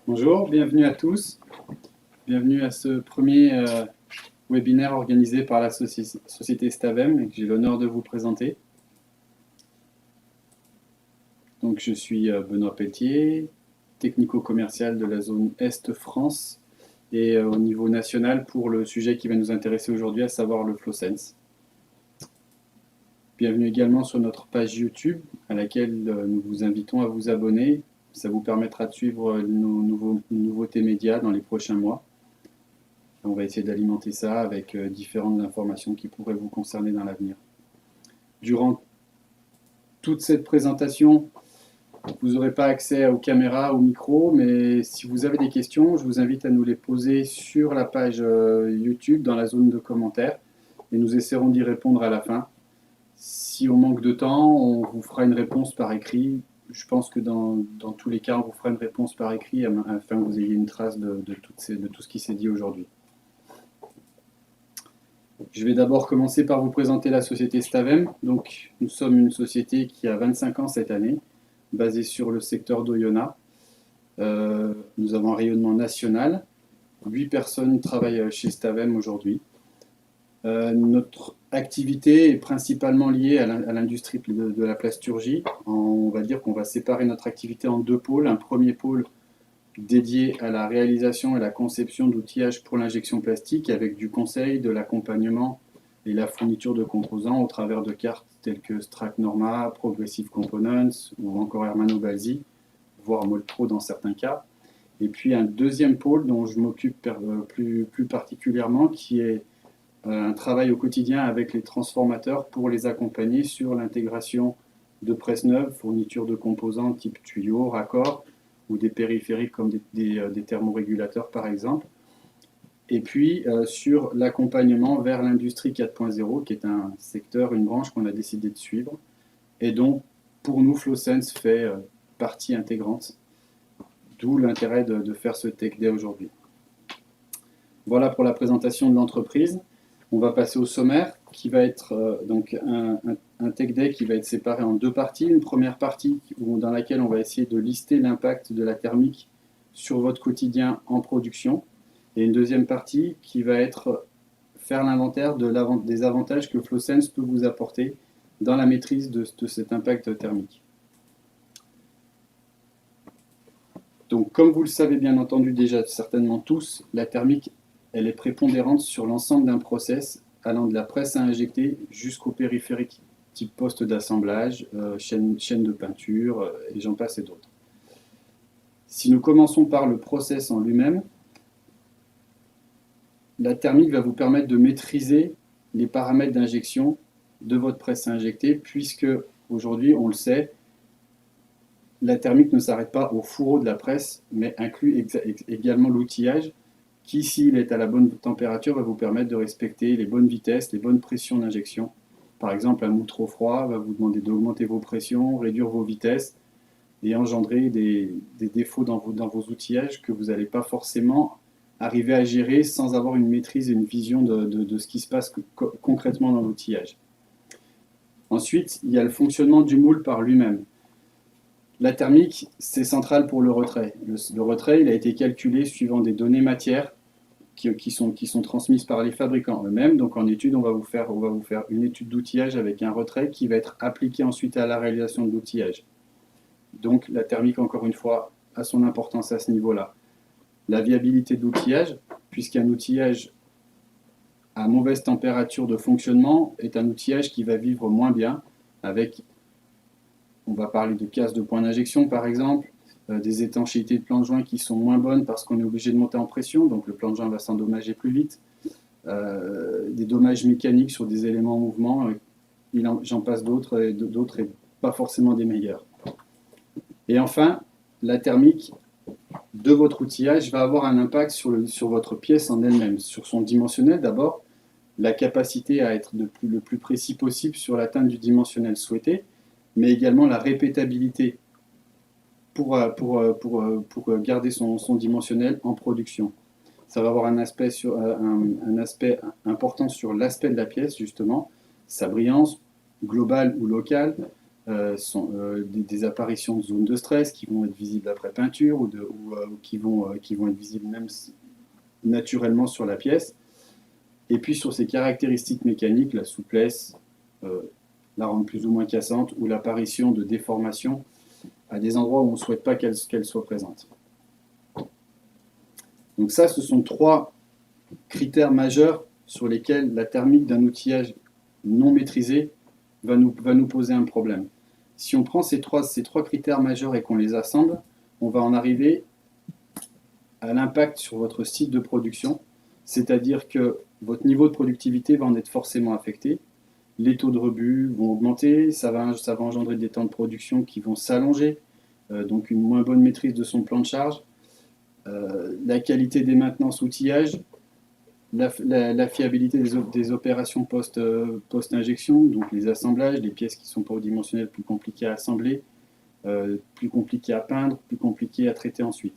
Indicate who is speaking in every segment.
Speaker 1: Bonjour, bienvenue à tous. Bienvenue à ce premier webinaire organisé par la société Stavem et que j'ai l'honneur de vous présenter. Donc, je suis Benoît Pelletier, technico-commercial de la zone Est France et au niveau national pour le sujet qui va nous intéresser aujourd'hui, à savoir le FlowSense. Bienvenue également sur notre page YouTube à laquelle nous vous invitons à vous abonner. Ça vous permettra de suivre nos nouveautés médias dans les prochains mois. On va essayer d'alimenter ça avec différentes informations qui pourraient vous concerner dans l'avenir. Durant toute cette présentation, vous n'aurez pas accès aux caméras, aux micros, mais si vous avez des questions, je vous invite à nous les poser sur la page YouTube dans la zone de commentaires et nous essaierons d'y répondre à la fin. Si on manque de temps, on vous fera une réponse par écrit. Je pense que dans tous les cas, on vous fera une réponse par écrit afin que vous ayez une trace de tout ce qui s'est dit aujourd'hui. Je vais d'abord commencer par vous présenter la société Stavem. Donc, nous sommes une société qui a 25 ans cette année, basée sur le secteur d'Oyonnax. Nous avons un rayonnement national. 8 personnes travaillent chez Stavem aujourd'hui. Notre activité est principalement liée à l'industrie de la plasturgie. On va dire qu'on va séparer notre activité en deux pôles. Un premier pôle dédié à la réalisation et la conception d'outillages pour l'injection plastique avec du conseil, de l'accompagnement et la fourniture de composants au travers de cartes telles que Strack Norma, Progressive Components ou encore Hermano Balzi, voire Molpro dans certains cas. Et puis un deuxième pôle dont je m'occupe plus particulièrement, qui est un travail au quotidien avec les transformateurs pour les accompagner sur l'intégration de presses neuves, fourniture de composants type tuyaux, raccords, ou des périphériques comme des thermorégulateurs par exemple. Et puis sur l'accompagnement vers l'industrie 4.0, qui est un secteur, une branche qu'on a décidé de suivre, et dont pour nous FlowSense fait partie intégrante, d'où l'intérêt de faire ce Tech Day aujourd'hui. Voilà pour la présentation de l'entreprise. On va passer au sommaire, qui va être donc un Tech Day qui va être séparé en deux parties. Une première partie dans laquelle on va essayer de lister l'impact de la thermique sur votre quotidien en production. Et une deuxième partie qui va être faire l'inventaire des avantages que FlowSense peut vous apporter dans la maîtrise de cet impact thermique. Donc, comme vous le savez bien entendu déjà certainement tous, la thermique, elle est prépondérante sur l'ensemble d'un process allant de la presse à injecter jusqu'au périphérique, type poste d'assemblage, chaîne de peinture, et j'en passe et d'autres. Si nous commençons par le process en lui-même, la thermique va vous permettre de maîtriser les paramètres d'injection de votre presse à injecter, puisque aujourd'hui, on le sait, la thermique ne s'arrête pas au fourreau de la presse, mais inclut également l'outillage qui, s'il est à la bonne température, va vous permettre de respecter les bonnes vitesses, les bonnes pressions d'injection. Par exemple, un moule trop froid va vous demander d'augmenter vos pressions, réduire vos vitesses et engendrer des défauts dans vos outillages que vous n'allez pas forcément arriver à gérer sans avoir une maîtrise et une vision de ce qui se passe concrètement dans l'outillage. Ensuite, il y a le fonctionnement du moule par lui-même. La thermique, c'est central pour le retrait. Le retrait, il a été calculé suivant des données matières qui sont transmises par les fabricants eux-mêmes. Donc en étude, on va vous faire une étude d'outillage avec un retrait qui va être appliqué ensuite à la réalisation de l'outillage. Donc la thermique, encore une fois, a son importance à ce niveau-là. La viabilité de l'outillage, puisqu'un outillage à mauvaise température de fonctionnement est un outillage qui va vivre moins bien avec... On va parler de casse de point d'injection par exemple, des étanchéités de plan de joint qui sont moins bonnes parce qu'on est obligé de monter en pression, donc le plan de joint va s'endommager plus vite, des dommages mécaniques sur des éléments en mouvement, j'en passe d'autres et pas forcément des meilleurs. Et enfin, la thermique de votre outillage va avoir un impact sur votre pièce en elle-même, sur son dimensionnel d'abord, la capacité à être le plus précis possible sur l'atteinte du dimensionnel souhaité, mais également la répétabilité pour garder son dimensionnel en production. Ça va avoir un aspect important sur l'aspect de la pièce, justement, sa brillance globale ou locale, des apparitions de zones de stress qui vont être visibles après peinture ou qui vont être visibles même naturellement sur la pièce. Et puis sur ses caractéristiques mécaniques, la souplesse, la rendre plus ou moins cassante, ou l'apparition de déformations à des endroits où on ne souhaite pas qu'elle soit présente. Donc ça, ce sont 3 critères majeurs sur lesquels la thermique d'un outillage non maîtrisé va nous poser un problème. Si on prend ces trois critères majeurs et qu'on les assemble, on va en arriver à l'impact sur votre site de production, c'est-à-dire que votre niveau de productivité va en être forcément affecté, les taux de rebut vont augmenter, ça va engendrer des temps de production qui vont s'allonger, donc une moins bonne maîtrise de son plan de charge, la qualité des maintenances outillage, la fiabilité des opérations post-injection, donc les assemblages, les pièces qui ne sont pas dimensionnelles plus compliquées à assembler, plus compliquées à peindre, plus compliquées à traiter ensuite.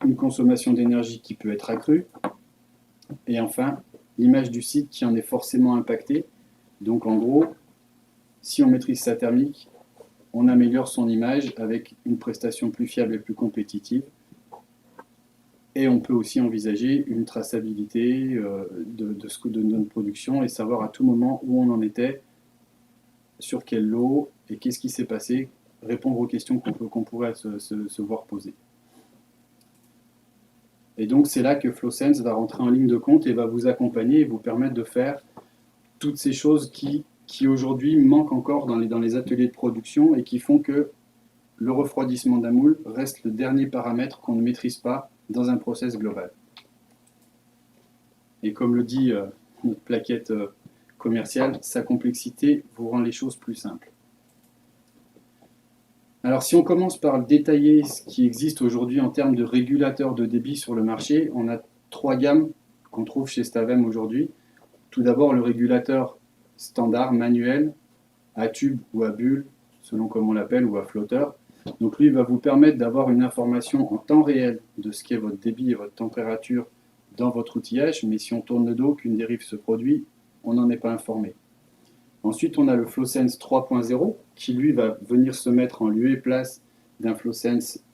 Speaker 1: Une consommation d'énergie qui peut être accrue, et enfin, l'image du site qui en est forcément impactée. Donc en gros, si on maîtrise sa thermique, on améliore son image avec une prestation plus fiable et plus compétitive. Et on peut aussi envisager une traçabilité de notre production et savoir à tout moment où on en était, sur quel lot et qu'est-ce qui s'est passé, répondre aux questions qu'on pourrait se voir poser. Et donc c'est là que FlowSense va rentrer en ligne de compte et va vous accompagner et vous permettre de faire toutes ces choses qui aujourd'hui manquent encore dans les ateliers de production et qui font que le refroidissement d'un moule reste le dernier paramètre qu'on ne maîtrise pas dans un process global. Et comme le dit notre plaquette commerciale, sa complexité vous rend les choses plus simples. Alors si on commence par détailler ce qui existe aujourd'hui en termes de régulateurs de débit sur le marché, on a 3 gammes qu'on trouve chez Stavem aujourd'hui. Tout d'abord le régulateur standard manuel à tube ou à bulle, selon comment on l'appelle, ou à flotteur. Donc lui va vous permettre d'avoir une information en temps réel de ce qu'est votre débit et votre température dans votre outillage, mais si on tourne le dos, qu'une dérive se produit, on n'en est pas informé. Ensuite, on a le FlowSense 3.0 qui lui va venir se mettre en lieu et place d'un FlowSense,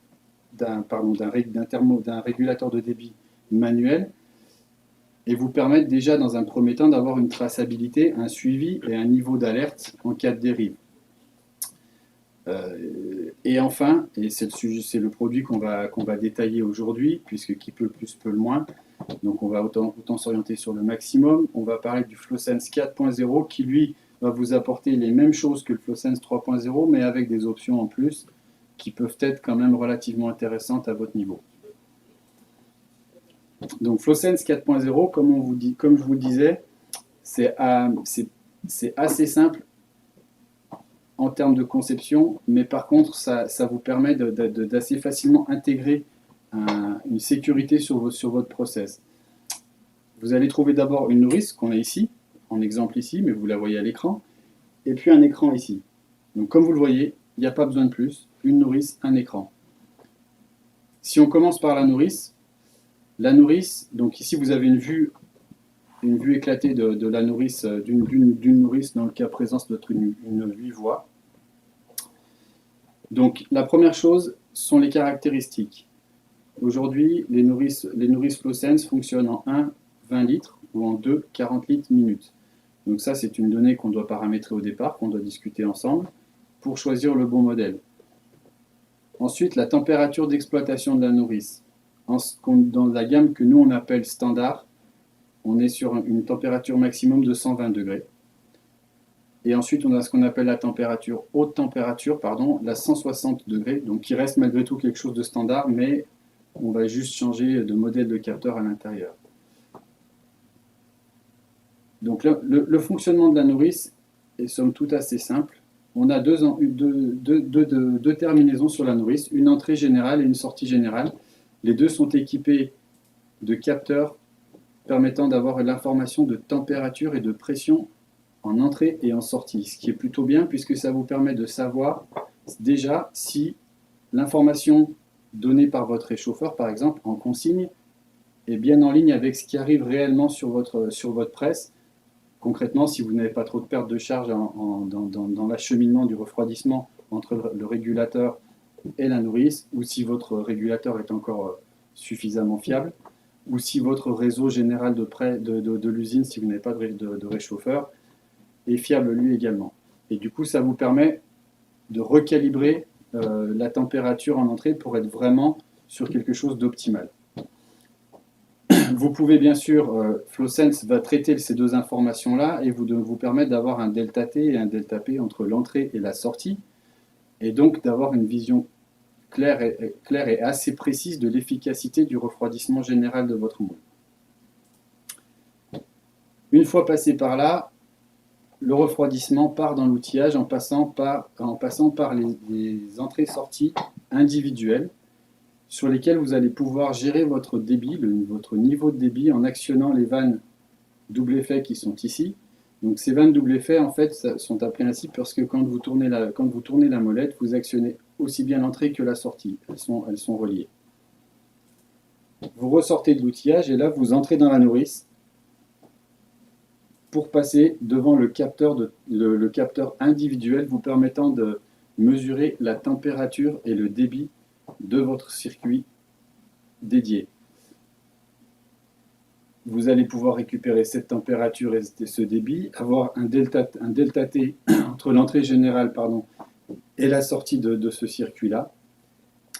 Speaker 1: d'un régulateur de débit manuel et vous permettre déjà dans un premier temps d'avoir une traçabilité, un suivi et un niveau d'alerte en cas de dérive. Et enfin, et c'est le produit qu'on va détailler aujourd'hui, puisque qui peut le plus peut le moins, donc on va autant s'orienter sur le maximum. On va parler du FlowSense 4.0 qui lui va vous apporter les mêmes choses que le FlowSense 3.0, mais avec des options en plus qui peuvent être quand même relativement intéressantes à votre niveau. Donc FlowSense 4.0, comme je vous le disais, c'est assez simple en termes de conception, mais par contre, ça vous permet d'assez facilement intégrer une sécurité sur votre process. Vous allez trouver d'abord une nourrice qu'on a ici, en exemple ici, mais vous la voyez à l'écran, et puis un écran ici. Donc comme vous le voyez, il n'y a pas besoin de plus, une nourrice, un écran. Si on commence par la nourrice, donc ici vous avez une vue éclatée de la nourrice, d'une nourrice, dans le cas présent, c'est une 8 voies. Donc la première chose sont les caractéristiques. Aujourd'hui, les nourrices FlowSense fonctionnent en 1, 20 litres ou en 2, 40 litres minutes. Donc ça, c'est une donnée qu'on doit paramétrer au départ, qu'on doit discuter ensemble pour choisir le bon modèle. Ensuite, la température d'exploitation de la nourrice. Dans la gamme que nous on appelle standard, on est sur une température maximum de 120 degrés. Et ensuite, on a ce qu'on appelle la température haute température, la 160 degrés, donc qui reste malgré tout quelque chose de standard, mais on va juste changer de modèle de capteur à l'intérieur. Donc le fonctionnement de la nourrice est somme toute assez simple. On a deux terminaisons sur la nourrice, une entrée générale et une sortie générale. Les deux sont équipés de capteurs permettant d'avoir l'information de température et de pression en entrée et en sortie, ce qui est plutôt bien puisque ça vous permet de savoir déjà si l'information donnée par votre réchauffeur, par exemple, en consigne, est bien en ligne avec ce qui arrive réellement sur votre presse, Concrètement, si vous n'avez pas trop de perte de charge dans l'acheminement du refroidissement entre le régulateur et la nourrice, ou si votre régulateur est encore suffisamment fiable, ou si votre réseau général de l'usine, si vous n'avez pas de réchauffeur, est fiable lui également. Et du coup, ça vous permet de recalibrer la température en entrée pour être vraiment sur quelque chose d'optimal. Vous pouvez bien sûr, FlowSense va traiter ces deux informations-là et vous permettre d'avoir un delta T et un delta P entre l'entrée et la sortie, et donc d'avoir une vision claire et assez précise de l'efficacité du refroidissement général de votre moule. Une fois passé par là, le refroidissement part dans l'outillage en passant par les entrées-sorties individuelles sur lesquelles vous allez pouvoir gérer votre débit, votre niveau de débit en actionnant les vannes double effet qui sont ici. Donc ces vannes double effet en fait sont appelées ainsi parce que quand vous tournez la molette, vous actionnez aussi bien l'entrée que la sortie. Elles sont reliées. Vous ressortez de l'outillage et là vous entrez dans la nourrice pour passer devant le capteur individuel vous permettant de mesurer la température et le débit de votre circuit dédié. Vous allez pouvoir récupérer cette température et ce débit, avoir un delta T entre l'entrée générale et la sortie de ce circuit-là,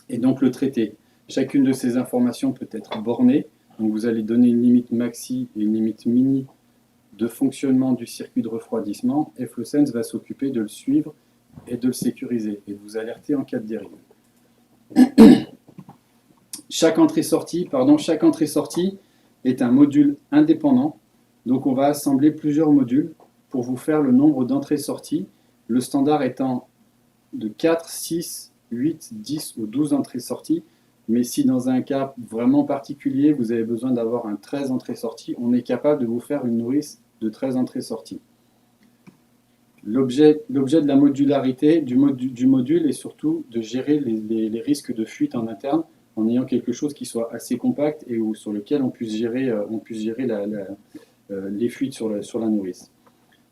Speaker 1: et donc le traiter. Chacune de ces informations peut être bornée, donc vous allez donner une limite maxi et une limite mini de fonctionnement du circuit de refroidissement, et FlowSense va s'occuper de le suivre et de le sécuriser, et de vous alerter en cas de dérive. Chaque entrée-sortie est un module indépendant, donc on va assembler plusieurs modules pour vous faire le nombre d'entrées-sorties, le standard étant de 4, 6, 8, 10 ou 12 entrées-sorties, mais si dans un cas vraiment particulier, vous avez besoin d'avoir un 13 entrées-sorties, on est capable de vous faire une nourrice de 13 entrées-sorties. L'objet de la modularité du module est surtout de gérer les risques de fuite en interne, en ayant quelque chose qui soit assez compact et sur lequel on puisse gérer les fuites sur la nourrice.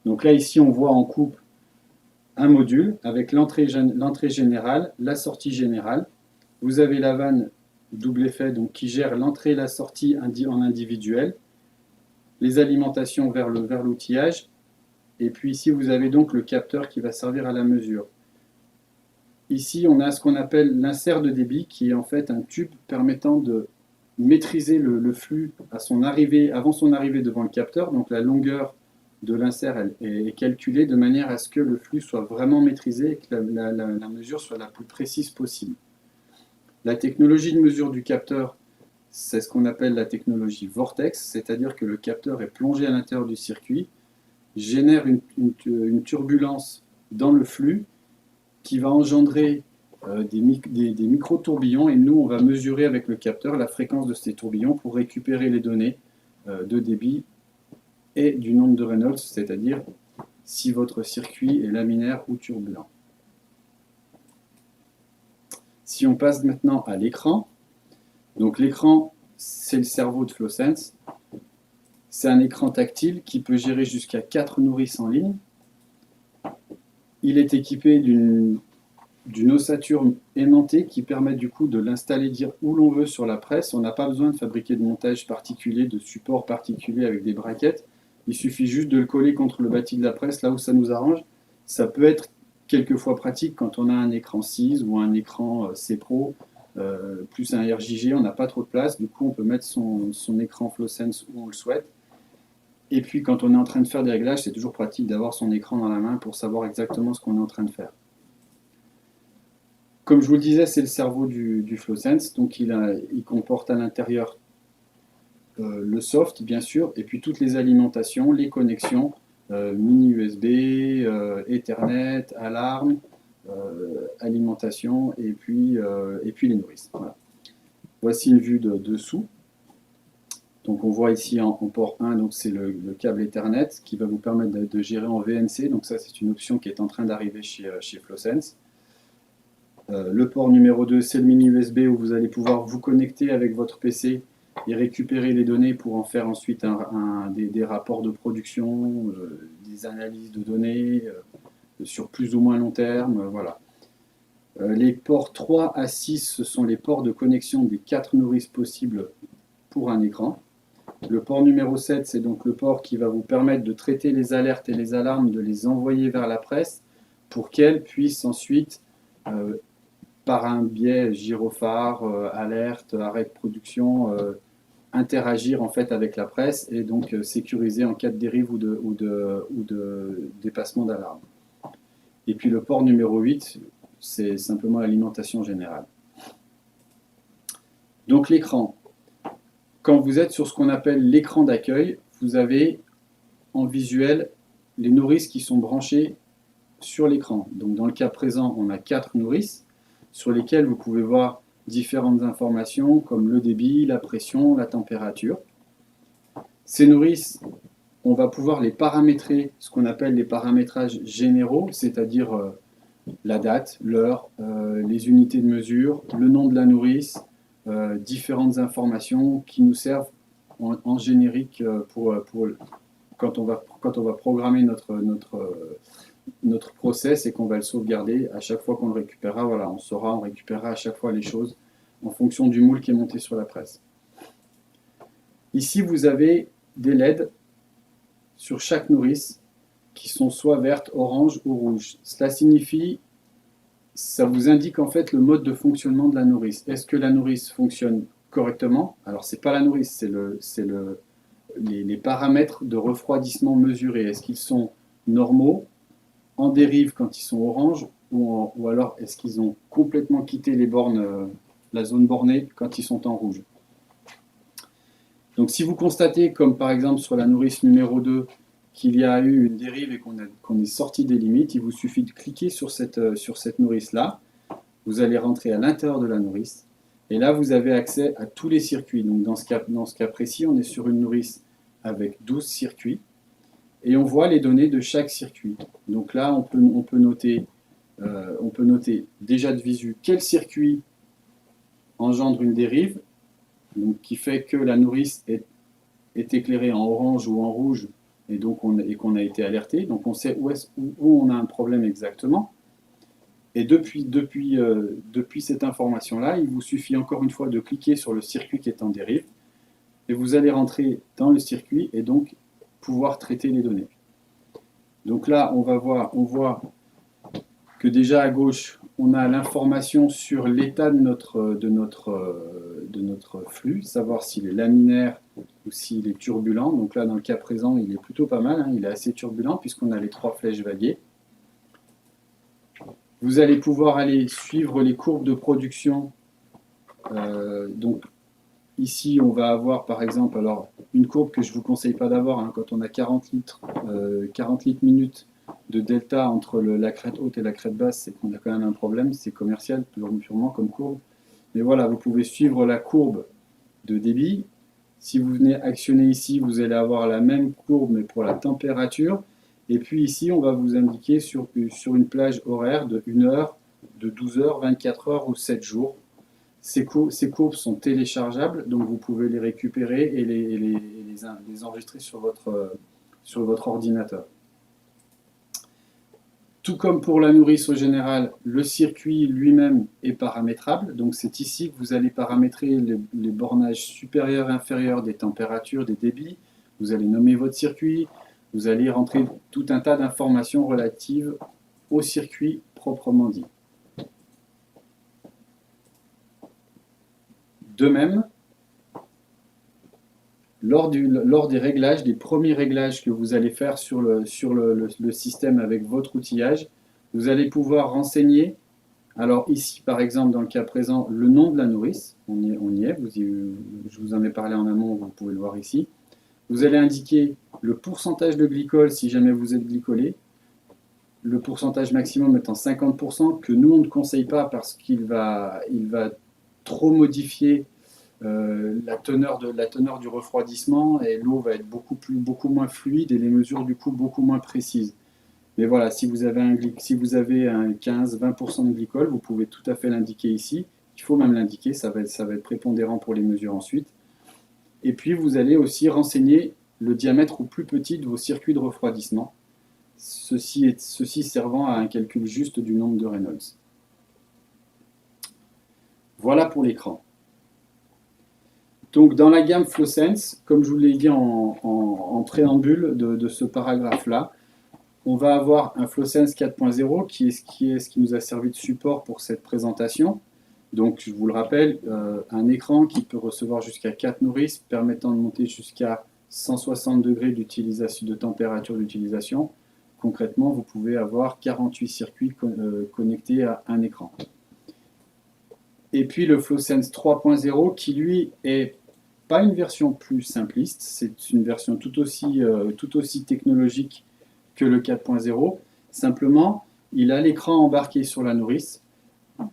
Speaker 1: Donc là, ici, on voit en coupe un module avec l'entrée générale, la sortie générale. Vous avez la vanne double effet donc, qui gère l'entrée et la sortie en individuel, les alimentations vers l'outillage, et puis ici, vous avez donc le capteur qui va servir à la mesure. Ici, on a ce qu'on appelle l'insert de débit, qui est en fait un tube permettant de maîtriser le flux avant son arrivée devant le capteur. Donc la longueur de l'insert est calculée de manière à ce que le flux soit vraiment maîtrisé et que la mesure soit la plus précise possible. La technologie de mesure du capteur, c'est ce qu'on appelle la technologie vortex, c'est-à-dire que le capteur est plongé à l'intérieur du circuit, génère une turbulence dans le flux qui va engendrer des micro-tourbillons, et nous, on va mesurer avec le capteur la fréquence de ces tourbillons pour récupérer les données de débit et du nombre de Reynolds, c'est-à-dire si votre circuit est laminaire ou turbulent. Si on passe maintenant à l'écran, donc l'écran, c'est le cerveau de FlowSense. C'est un écran tactile qui peut gérer jusqu'à 4 nourrices en ligne. Il est équipé d'une ossature aimantée qui permet du coup de l'installer où l'on veut sur la presse. On n'a pas besoin de fabriquer de montage particulier, de support particulier avec des braquettes. Il suffit juste de le coller contre le bâti de la presse là où ça nous arrange. Ça peut être quelquefois pratique quand on a un écran 6 ou un écran C-Pro, plus un RJG, on n'a pas trop de place. Du coup, on peut mettre son écran FlowSense où on le souhaite. Et puis, quand on est en train de faire des réglages, c'est toujours pratique d'avoir son écran dans la main pour savoir exactement ce qu'on est en train de faire. Comme je vous le disais, c'est le cerveau du FlowSense. Donc, il comporte à l'intérieur le soft, bien sûr, et puis toutes les alimentations, les connexions, mini USB, Ethernet, alarme, alimentation, et puis les nourrices. Voilà. Voici une vue de dessous. Donc on voit ici en port 1, donc c'est le câble Ethernet qui va vous permettre de gérer en VNC. Donc ça, c'est une option qui est en train d'arriver chez FlowSense. Le port numéro 2, c'est le mini USB où vous allez pouvoir vous connecter avec votre PC et récupérer les données pour en faire ensuite des rapports de production, des analyses de données sur plus ou moins long terme, voilà. Les ports 3 à 6, ce sont les ports de connexion des 4 nourrices possibles pour un écran. Le port numéro 7, c'est donc le port qui va vous permettre de traiter les alertes et les alarmes, de les envoyer vers la presse pour qu'elle puisse ensuite, par un biais gyrophare, alerte, arrêt de production, interagir en fait avec la presse et donc sécuriser en cas de dérive ou de dépassement d'alarme. Et puis le port numéro 8, c'est simplement l'alimentation générale. Donc l'écran. Quand vous êtes sur ce qu'on appelle l'écran d'accueil, vous avez en visuel les nourrices qui sont branchées sur l'écran. Donc dans le cas présent, on a 4 nourrices sur lesquelles vous pouvez voir différentes informations comme le débit, la pression, la température. Ces nourrices, on va pouvoir les paramétrer, ce qu'on appelle les paramétrages généraux, c'est-à-dire la date, l'heure, les unités de mesure, le nom de la nourrice, différentes informations qui nous servent en générique quand on va programmer notre process et qu'on va le sauvegarder. À chaque fois qu'on le récupérera, voilà, on récupérera à chaque fois les choses en fonction du moule qui est monté sur la presse. Ici, vous avez des LED sur chaque nourrice qui sont soit vertes, orange ou rouge. Cela signifie, ça vous indique en fait le mode de fonctionnement de la nourrice. Est-ce que la nourrice fonctionne correctement? Alors, c'est pas la nourrice, c'est les paramètres de refroidissement mesurés. Est-ce qu'ils sont normaux, en dérive quand ils sont orange, ou alors est-ce qu'ils ont complètement quitté les bornes, la zone bornée quand ils sont en rouge? Donc si vous constatez, comme par exemple sur la nourrice numéro 2, qu'il y a eu une dérive et qu'on est sorti des limites, il vous suffit de cliquer sur cette nourrice-là. Vous allez rentrer à l'intérieur de la nourrice. Et là, vous avez accès à tous les circuits. Donc dans ce cas précis, on est sur une nourrice avec 12 circuits. Et on voit les données de chaque circuit. Donc là, on peut noter déjà de visu quel circuit engendre une dérive, donc qui fait que la nourrice est éclairée en orange ou en rouge, et donc qu'on a été alerté. Donc on sait où on a un problème exactement. Et depuis cette information-là, il vous suffit encore une fois de cliquer sur le circuit qui est en dérive, et vous allez rentrer dans le circuit et donc pouvoir traiter les données. Donc là, on voit que déjà à gauche, on a l'information sur l'état de notre flux, savoir s'il est laminaire ou s'il est turbulent. Donc là, dans le cas présent, il est plutôt pas mal, hein, il est assez turbulent puisqu'on a les 3 flèches vaguées. Vous allez pouvoir aller suivre les courbes de production. Donc ici, on va avoir par exemple une courbe que je ne vous conseille pas d'avoir, hein, quand on a 40 litres minutes de delta entre la crête haute et la crête basse, c'est qu'on a quand même un problème, c'est commercial purement comme courbe. Mais voilà, vous pouvez suivre la courbe de débit. Si vous venez actionner ici, vous allez avoir la même courbe mais pour la température. Et puis ici, on va vous indiquer sur une plage horaire de 1 heure, de 12 heures, 24 heures ou 7 jours. Ces courbes sont téléchargeables, donc vous pouvez les récupérer et les enregistrer sur votre ordinateur. Tout comme pour la nourrice au général, le circuit lui-même est paramétrable. Donc c'est ici que vous allez paramétrer les bornages supérieurs et inférieurs des températures, des débits. Vous allez nommer votre circuit. Vous allez rentrer tout un tas d'informations relatives au circuit proprement dit. De même, lors des réglages, des premiers réglages que vous allez faire sur le système avec votre outillage, vous allez pouvoir renseigner, alors ici par exemple dans le cas présent, le nom de la nourrice, on y est, je vous en ai parlé en amont, vous pouvez le voir ici. Vous allez indiquer le pourcentage de glycol si jamais vous êtes glycolé, le pourcentage maximum étant 50%, que nous on ne conseille pas parce qu'il va trop modifier la teneur du refroidissement, et l'eau va être beaucoup moins fluide et les mesures du coup beaucoup moins précises. Mais voilà, si vous avez un 15-20% de glycol, vous pouvez tout à fait l'indiquer ici. Il faut même l'indiquer, ça va être prépondérant pour les mesures ensuite. Et puis vous allez aussi renseigner le diamètre au plus petit de vos circuits de refroidissement, ceci servant à un calcul juste du nombre de Reynolds. Voilà pour l'écran. Donc dans la gamme FlowSense, comme je vous l'ai dit en préambule de ce paragraphe-là, on va avoir un FlowSense 4.0 qui est ce qui nous a servi de support pour cette présentation. Donc je vous le rappelle, un écran qui peut recevoir jusqu'à 4 nourrices, permettant de monter jusqu'à 160 degrés de température d'utilisation. Concrètement, vous pouvez avoir 48 circuits connectés à un écran. Et puis le FlowSense 3.0 qui lui est pas une version plus simpliste, c'est une version tout aussi technologique que le 4.0. Simplement, il a l'écran embarqué sur la nourrice.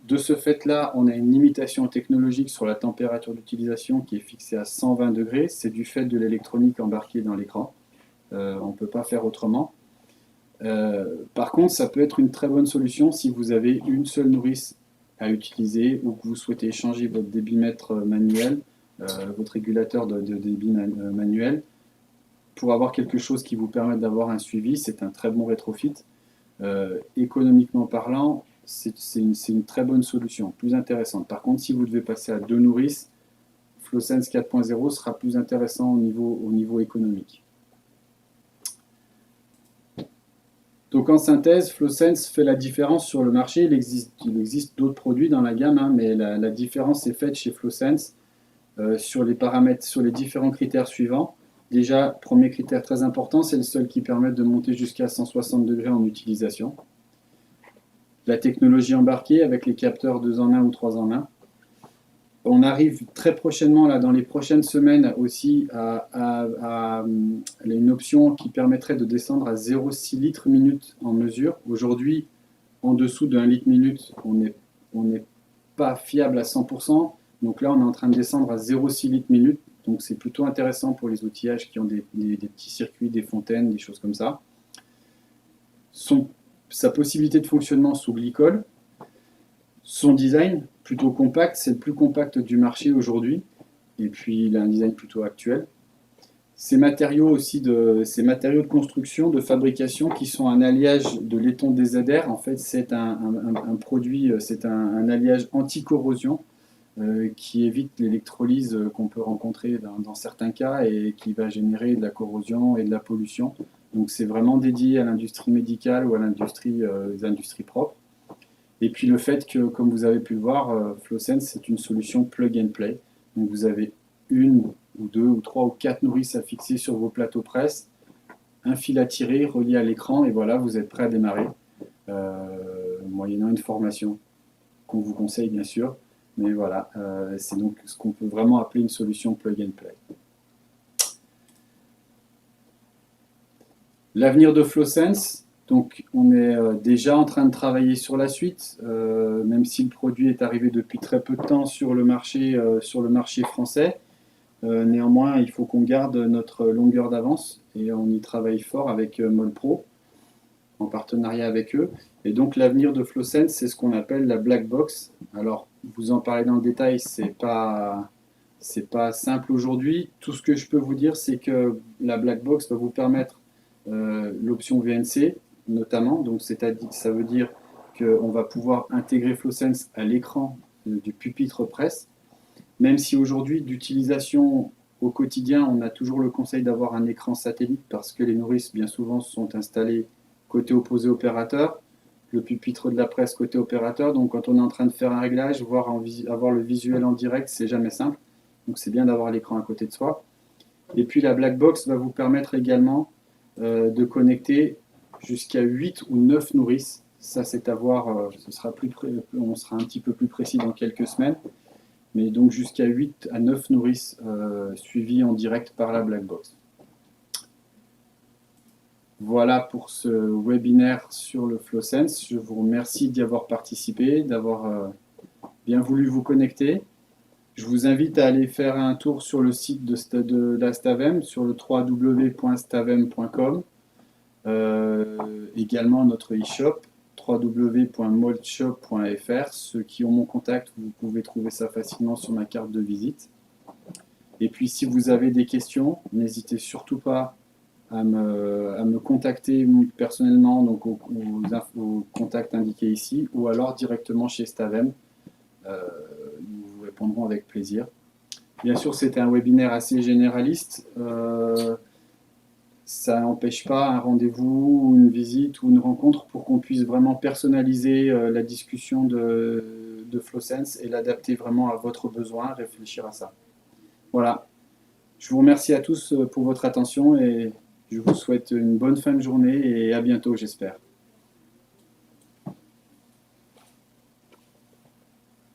Speaker 1: De ce fait-là, on a une limitation technologique sur la température d'utilisation qui est fixée à 120 degrés. C'est du fait de l'électronique embarquée dans l'écran. On ne peut pas faire autrement. Par contre, ça peut être une très bonne solution si vous avez une seule nourrice à utiliser ou que vous souhaitez changer votre débitmètre manuel, votre régulateur de débit manuel, pour avoir quelque chose qui vous permette d'avoir un suivi. C'est un très bon rétrofit. Économiquement parlant, c'est une très bonne solution, plus intéressante. Par contre, si vous devez passer à 2 nourrices, FlowSense 4.0 sera plus intéressant au niveau économique. Donc en synthèse, FlowSense fait la différence sur le marché. Il existe d'autres produits dans la gamme, hein, mais la différence est faite chez FlowSense sur les paramètres, sur les différents critères suivants. Déjà, premier critère très important, c'est le seul qui permet de monter jusqu'à 160 degrés en utilisation. La technologie embarquée avec les capteurs 2 en 1 ou 3 en 1. On arrive très prochainement, là, dans les prochaines semaines aussi, à une option qui permettrait de descendre à 0,6 litres minute en mesure. Aujourd'hui, en dessous de 1 litre minute, on n'est pas fiable à 100%. Donc là, on est en train de descendre à 0,6 litres minute. Donc c'est plutôt intéressant pour les outillages qui ont des petits circuits, des fontaines, des choses comme ça. Sa possibilité de fonctionnement sous glycol. Son design, plutôt compact, c'est le plus compact du marché aujourd'hui. Et puis il a un design plutôt actuel. Ces matériaux de construction, de fabrication, qui sont un alliage de laiton DZR. En fait, c'est un produit, c'est un alliage anti-corrosion qui évite l'électrolyse qu'on peut rencontrer dans certains cas et qui va générer de la corrosion et de la pollution. Donc c'est vraiment dédié à l'industrie médicale ou à les industries propres. Et puis le fait que, comme vous avez pu le voir, FlowSense, c'est une solution plug and play. Donc vous avez 1 ou 2 ou 3 ou 4 nourrices à fixer sur vos plateaux presse, un fil à tirer relié à l'écran, et voilà, vous êtes prêt à démarrer, moyennant une formation qu'on vous conseille bien sûr. Mais voilà, c'est donc ce qu'on peut vraiment appeler une solution plug and play. L'avenir de FlowSense, donc on est déjà en train de travailler sur la suite, même si le produit est arrivé depuis très peu de temps sur le marché français. Néanmoins, il faut qu'on garde notre longueur d'avance et on y travaille fort avec Molpro, en partenariat avec eux. Et donc l'avenir de FlowSense, c'est ce qu'on appelle la black box. Alors, vous en parlez dans le détail, c'est pas simple aujourd'hui. Tout ce que je peux vous dire, c'est que la black box va vous permettre l'option VNC, notamment. Donc, ça veut dire qu'on va pouvoir intégrer FlowSense à l'écran du pupitre presse. Même si aujourd'hui, d'utilisation au quotidien, on a toujours le conseil d'avoir un écran satellite parce que les nourrices, bien souvent, sont installées côté opposé opérateur, le pupitre de la presse côté opérateur. Donc quand on est en train de faire un réglage, avoir le visuel en direct, c'est jamais simple. Donc c'est bien d'avoir l'écran à côté de soi. Et puis la black box va vous permettre également de connecter jusqu'à 8 ou 9 nourrices. Ça c'est à voir, on sera un petit peu plus précis dans quelques semaines. Mais donc jusqu'à 8 à 9 nourrices suivies en direct par la black box. Voilà pour ce webinaire sur le FlowSense. Je vous remercie d'y avoir participé, d'avoir bien voulu vous connecter. Je vous invite à aller faire un tour sur le site de la Stavem, sur le www.stavem.com. Également notre e-shop, www.moldshop.fr. Ceux qui ont mon contact, vous pouvez trouver ça facilement sur ma carte de visite. Et puis si vous avez des questions, n'hésitez surtout pas à me contacter personnellement, donc aux contacts indiqués ici, ou alors directement chez Stavem. Nous vous répondrons avec plaisir. Bien sûr, c'était un webinaire assez généraliste. Ça n'empêche pas un rendez-vous, une visite ou une rencontre pour qu'on puisse vraiment personnaliser la discussion de FlowSense et l'adapter vraiment à votre besoin, réfléchir à ça. Voilà. Je vous remercie à tous pour votre attention et je vous souhaite une bonne fin de journée et à bientôt, j'espère.